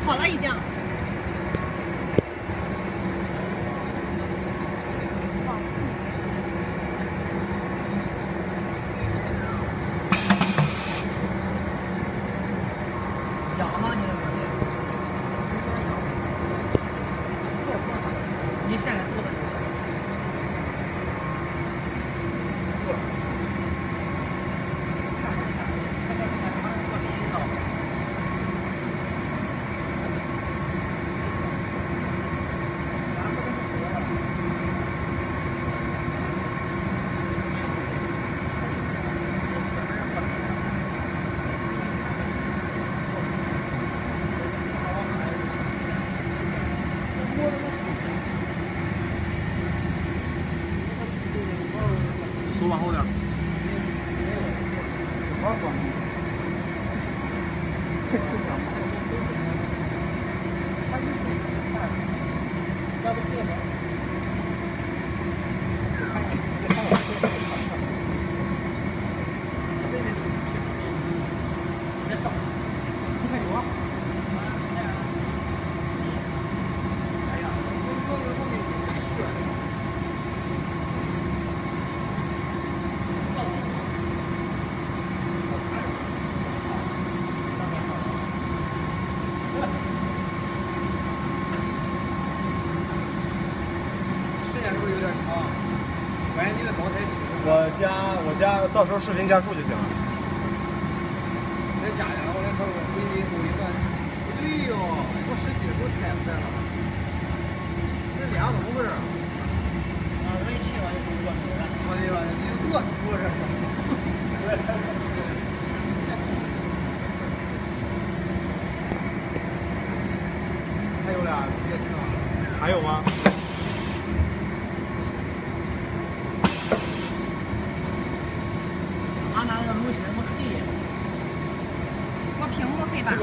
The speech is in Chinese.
好了已经。痒吗？你那个？你现在做的？手往后点。我加到时候视频加速就行了。再加点，我来看看录音段。不对哟，我10几都开不了。这俩怎么回事？没气了就不管了。我的妈，你多出事！还有俩别停了。还有吗？俺那个路线那么黑，我屏幕黑吧？